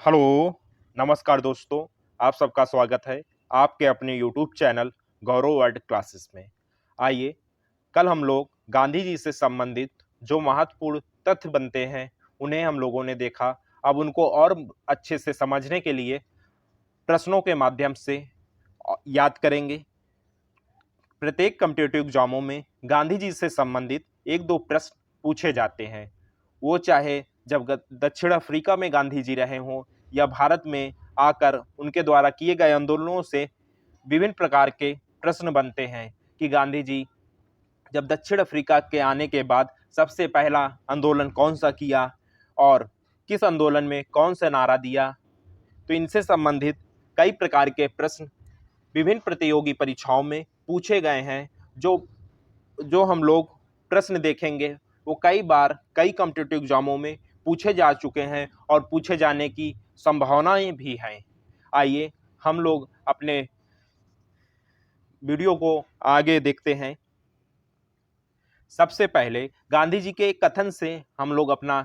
Hello, नमस्कार दोस्तों। आप सबका स्वागत है आपके अपने यूट्यूब चैनल गौरव वर्ल्ड क्लासेस में। आइए, कल हम लोग गांधी जी से संबंधित जो महत्वपूर्ण तथ्य बनते हैं उन्हें हम लोगों ने देखा। अब उनको और अच्छे से समझने के लिए प्रश्नों के माध्यम से याद करेंगे। प्रत्येक कॉम्पिटिटिव एग्जामों में गांधी जी से संबंधित एक दो प्रश्न पूछे जाते हैं। वो चाहे जब दक्षिण अफ्रीका में गांधी जी रहे हों या भारत में आकर उनके द्वारा किए गए आंदोलनों से विभिन्न प्रकार के प्रश्न बनते हैं कि गांधी जी जब दक्षिण अफ्रीका के आने के बाद सबसे पहला आंदोलन कौन सा किया और किस आंदोलन में कौन सा नारा दिया। तो इनसे संबंधित कई प्रकार के प्रश्न विभिन्न प्रतियोगी परीक्षाओं में पूछे गए हैं। जो जो हम लोग प्रश्न देखेंगे वो कई बार कई कॉम्पिटिटिव एग्जामों में पूछे जा चुके हैं और पूछे जाने की संभावनाएं भी हैं। आइए हम लोग अपने वीडियो को आगे देखते हैं। सबसे पहले गांधी जी के कथन से हम लोग अपना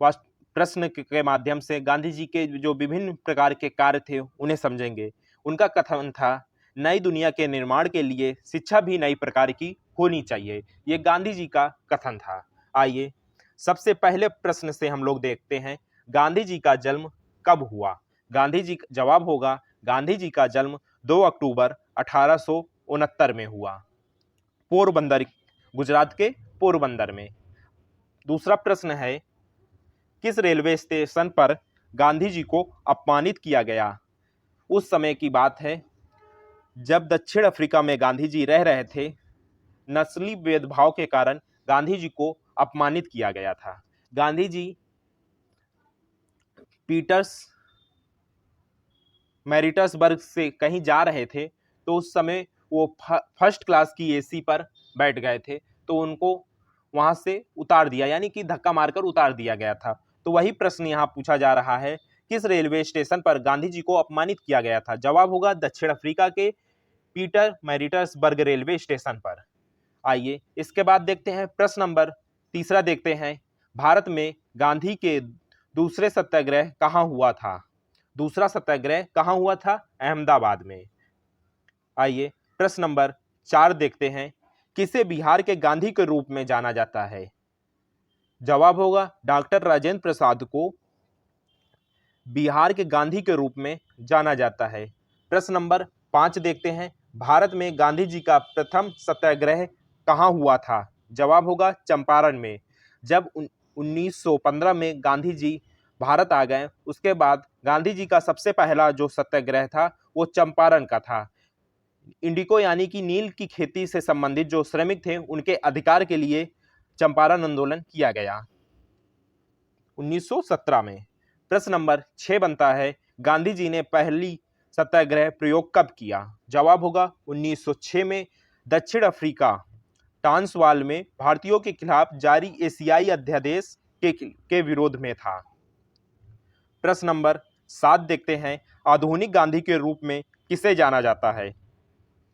प्रश्न के माध्यम से गांधी जी के जो विभिन्न प्रकार के कार्य थे उन्हें समझेंगे। उनका कथन था, नई दुनिया के निर्माण के लिए शिक्षा भी नई प्रकार की होनी चाहिए। ये गांधी जी का कथन था। आइए सबसे पहले प्रश्न से हम लोग देखते हैं, गांधी जी का जन्म कब हुआ। गांधी जी जवाब होगा, गांधी जी का जन्म 2 अक्टूबर 1869 में हुआ, पोरबंदर, गुजरात के पोरबंदर में। दूसरा प्रश्न है, किस रेलवे स्टेशन पर गांधी जी को अपमानित किया गया। उस समय की बात है जब दक्षिण अफ्रीका में गांधी जी रह रहे थे। नस्ली भेदभाव के कारण गांधी जी को अपमानित किया गया था। गांधी जी पीटर्स मैरिटसबर्ग से कहीं जा रहे थे तो उस समय वो फर्स्ट क्लास की एसी पर बैठ गए थे तो उनको वहां से उतार दिया, यानी कि धक्का मारकर उतार दिया गया था। तो वही प्रश्न यहाँ पूछा जा रहा है, किस रेलवे स्टेशन पर गांधी जी को अपमानित किया गया था। जवाब होगा दक्षिण अफ्रीका के पीटर मैरिटसबर्ग रेलवे स्टेशन पर। आइए इसके बाद देखते हैं प्रश्न नंबर तीसरा देखते हैं, भारत में गांधी के दूसरे सत्याग्रह कहाँ हुआ था। दूसरा सत्याग्रह कहाँ हुआ था, अहमदाबाद में। आइए प्रश्न नंबर 4 देखते हैं, किसे बिहार के गांधी के रूप में जाना जाता है। जवाब होगा डॉक्टर राजेंद्र प्रसाद को बिहार के गांधी के रूप में जाना जाता है। प्रश्न नंबर 5 देखते हैं, भारत में गांधी जी का प्रथम सत्याग्रह कहाँ हुआ था। जवाब होगा चंपारण में। जब 1915 में गांधी जी भारत आ गए उसके बाद गांधी जी का सबसे पहला जो सत्याग्रह था वो चंपारण का था। इंडिको यानी कि नील की खेती से संबंधित जो श्रमिक थे उनके अधिकार के लिए चंपारण आंदोलन किया गया 1917 में। प्रश्न नंबर 6 बनता है, गांधी जी ने पहली सत्याग्रह प्रयोग कब किया। जवाब होगा 1906 में, दक्षिण अफ्रीका ट्रांसवाल में भारतीयों के खिलाफ जारी एशियाई अध्यादेश के विरोध में था। प्रश्न नंबर 7 देखते हैं, आधुनिक गांधी के रूप में किसे जाना जाता है।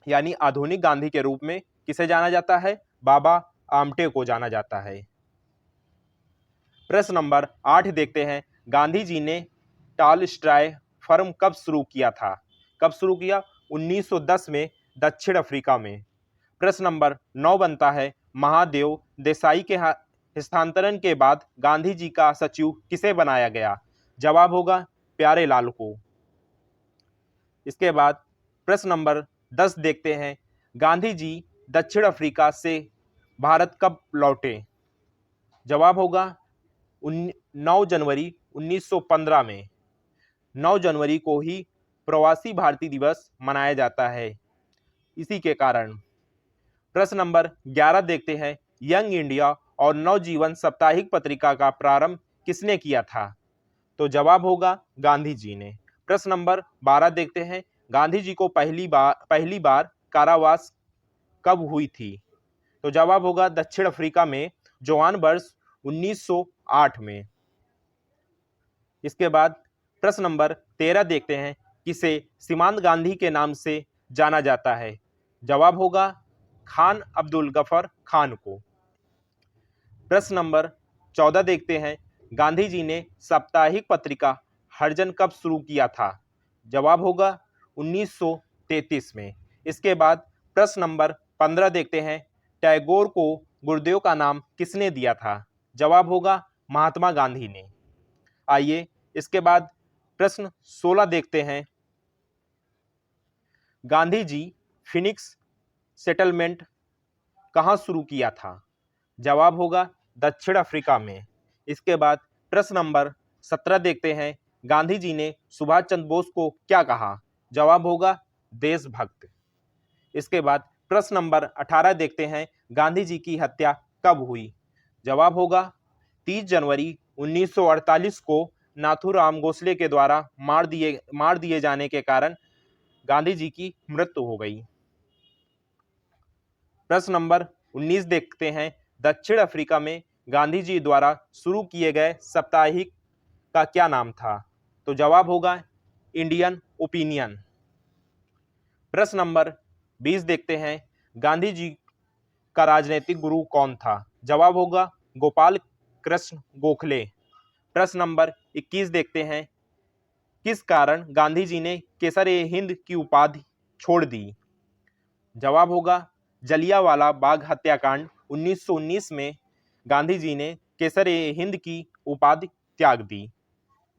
यानी आधुनिक गांधी के रूप में किसे जाना जाता है, बाबा आमटे को जाना जाता है। प्रश्न नंबर 8 देखते हैं, गांधी जी ने टॉलस्टॉय फर्म कब शुरू किया था। कब शुरू किया, 1910 में, दक्षिण अफ्रीका में। प्रश्न नंबर 9 बनता है, महादेव देसाई के हस्तांतरण के बाद गांधी जी का सचिव किसे बनाया गया। जवाब होगा प्यारेलाल को। इसके बाद प्रश्न नंबर 10 देखते हैं, गांधी जी दक्षिण अफ्रीका से भारत कब लौटे। जवाब होगा 9 जनवरी 1915 में। 9 जनवरी को ही प्रवासी भारतीय दिवस मनाया जाता है इसी के कारण। प्रश्न नंबर 11 देखते हैं, यंग इंडिया और नवजीवन साप्ताहिक पत्रिका का प्रारंभ किसने किया था। तो जवाब होगा गांधी जी ने। प्रश्न नंबर 12 देखते हैं, गांधी जी को पहली बार कारावास कब हुई थी। तो जवाब होगा दक्षिण अफ्रीका में, जोहान्सबर्ग 1908 में। इसके बाद प्रश्न नंबर 13 देखते हैं, किसे सीमांत गांधी के नाम से जाना जाता है। जवाब होगा खान अब्दुल गफर खान को। प्रश्न नंबर 14 देखते हैं, गांधी जी ने साप्ताहिक पत्रिका हरिजन कब शुरू किया था? जवाब होगा 1933 में। इसके बाद प्रश्न नंबर 15 देखते हैं, टैगोर को गुरुदेव का नाम किसने दिया था? जवाब होगा महात्मा गांधी ने। आइए इसके बाद प्रश्न 16 देखते हैं, गांधी जी फिनिक्स सेटलमेंट कहाँ शुरू किया था? जवाब होगा दक्षिण अफ्रीका में। इसके बाद प्रश्न नंबर 17 देखते हैं, गांधी जी ने सुभाष चंद्र बोस को क्या कहा? जवाब होगा देशभक्त। इसके बाद प्रश्न नंबर 18 देखते हैं, गांधी जी की हत्या कब हुई? जवाब होगा 30 जनवरी 1948 को नाथूराम गोडसे के द्वारा मार दिए जाने के कारण गांधी जी की मृत्यु हो गई। प्रश्न नंबर 19 देखते हैं, दक्षिण अफ्रीका में गांधी जी द्वारा शुरू किए गए साप्ताहिक का क्या नाम था? तो जवाब होगा इंडियन ओपिनियन। प्रश्न नंबर 20 देखते हैं, गांधी जी का राजनीतिक गुरु कौन था? जवाब होगा गोपाल कृष्ण गोखले। प्रश्न नंबर 21 देखते हैं, किस कारण गांधी जी ने केसर-ए-हिंद की उपाधि छोड़ दी? जवाब होगा जलियांवाला बाग हत्याकांड 1919 में गांधी जी ने केसर-ए-हिंद की उपाधि त्याग दी।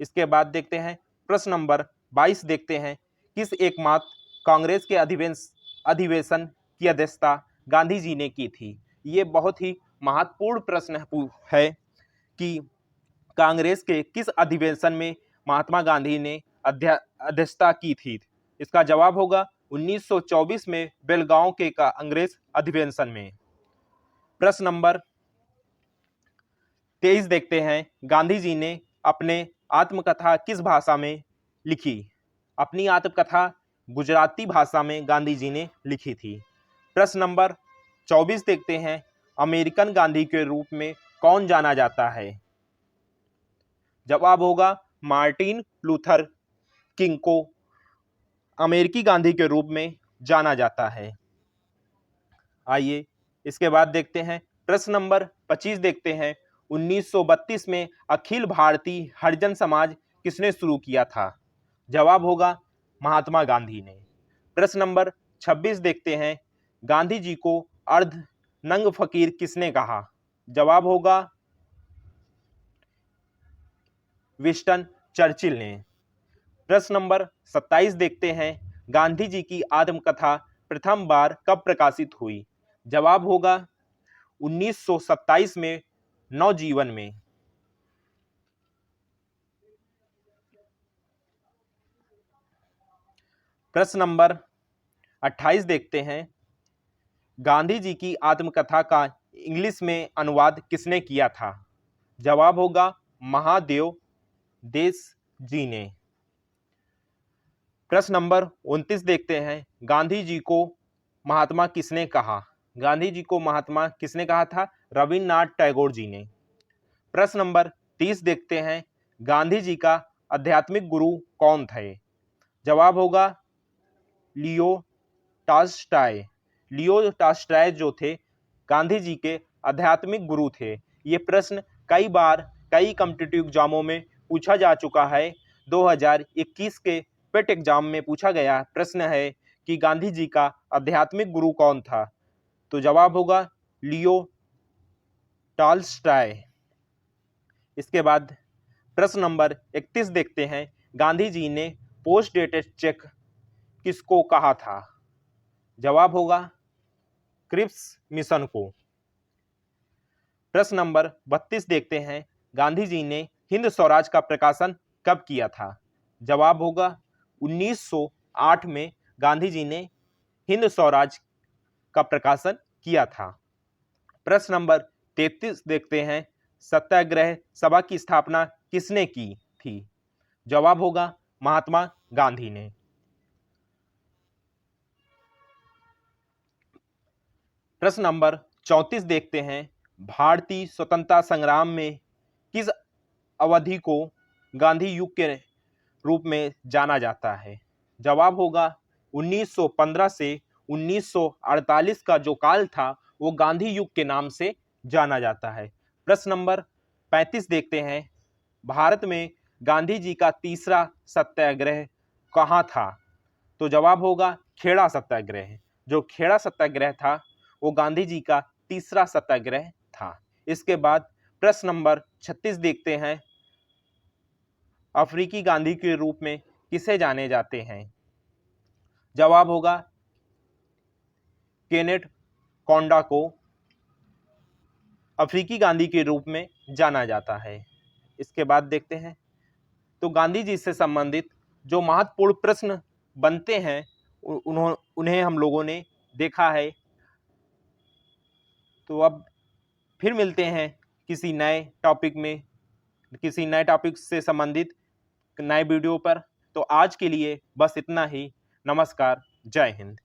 इसके बाद देखते हैं प्रश्न नंबर 22 देखते हैं, किस एकमात्र कांग्रेस के अधिवेशन की अध्यक्षता गांधी जी ने की थी? ये बहुत ही महत्वपूर्ण प्रश्न है कि कांग्रेस के किस अधिवेशन में महात्मा गांधी ने अध्यक्षता की थी? इसका जवाब होगा 1924 में बेलगांव के कांग्रेस अधिवेशन में। प्रश्न नंबर 23 देखते हैं, गांधी जी ने अपने आत्मकथा किस भाषा में लिखी? अपनी आत्मकथा गुजराती भाषा में गांधी जी ने लिखी थी। प्रश्न नंबर 24 देखते हैं, अमेरिकन गांधी के रूप में कौन जाना जाता है? जवाब होगा मार्टिन लूथर किंग को अमेरिकी गांधी के रूप में जाना जाता है। आइए इसके बाद देखते हैं प्रश्न नंबर 25 देखते हैं, 1932 में अखिल भारतीय हरिजन समाज किसने शुरू किया था? जवाब होगा महात्मा गांधी ने। प्रश्न नंबर 26 देखते हैं, गांधी जी को अर्ध नंग फकीर किसने कहा? जवाब होगा विंस्टन चर्चिल ने। प्रश्न नंबर 27 देखते हैं, गांधी जी की आत्मकथा प्रथम बार कब प्रकाशित हुई? जवाब होगा 1927 में नवजीवन में। प्रश्न नंबर 28 देखते हैं, गांधी जी की आत्मकथा का इंग्लिश में अनुवाद किसने किया था? जवाब होगा महादेव देश जी ने। प्रश्न नंबर 29 देखते हैं, गांधी जी को महात्मा किसने कहा? गांधी जी को महात्मा किसने कहा था? रविन्द्रनाथ टैगोर जी ने। प्रश्न नंबर 30 देखते हैं, गांधी जी का आध्यात्मिक गुरु कौन थे? जवाब होगा लियो टॉल्स्टॉय। लियो टॉल्स्टॉय जो थे गांधी जी के आध्यात्मिक गुरु थे। ये प्रश्न कई बार कई कॉम्पिटिटिव एग्जामों में पूछा जा चुका है। 2021 के पेट एग्जाम में पूछा गया प्रश्न है कि गांधी जी का आध्यात्मिक गुरु कौन था? तो जवाब होगा लियो टॉल्स्टॉय। इसके बाद प्रश्न नंबर 31 देखते हैं, गांधी जी ने पोस्ट डेटेड चेक किसको कहा था? जवाब होगा क्रिप्स मिशन को। प्रश्न नंबर 32 देखते हैं, गांधी जी ने हिंद स्वराज का प्रकाशन कब किया था? जवाब होगा 1908 में गांधी जी ने हिंद स्वराज का प्रकाशन किया था। प्रश्न नंबर 33 देखते हैं, सत्याग्रह सभा की स्थापना किसने की थी? जवाब होगा महात्मा गांधी ने। प्रश्न नंबर 34 देखते हैं, भारतीय स्वतंत्रता संग्राम में किस अवधि को गांधी युग के रूप में जाना जाता है? जवाब होगा 1915 से 1948 का जो काल था वो गांधी युग के नाम से जाना जाता है। प्रश्न नंबर 35 देखते हैं, भारत में गांधी जी का तीसरा सत्याग्रह कहाँ था? तो जवाब होगा खेड़ा सत्याग्रह। जो खेड़ा सत्याग्रह था वो गांधी जी का तीसरा सत्याग्रह था। इसके बाद प्रश्न नंबर 36 देखते हैं। अफ्रीकी गांधी के रूप में किसे जाने जाते हैं? जवाब होगा केनेट कोंडा को अफ्रीकी गांधी के रूप में जाना जाता है। इसके बाद देखते हैं तो गांधी जी से संबंधित जो महत्वपूर्ण प्रश्न बनते हैं उन्हें हम लोगों ने देखा है। तो अब फिर मिलते हैं किसी नए टॉपिक में, किसी नए टॉपिक से संबंधित नए वीडियो पर। तो आज के लिए बस इतना ही। नमस्कार, जय हिंद।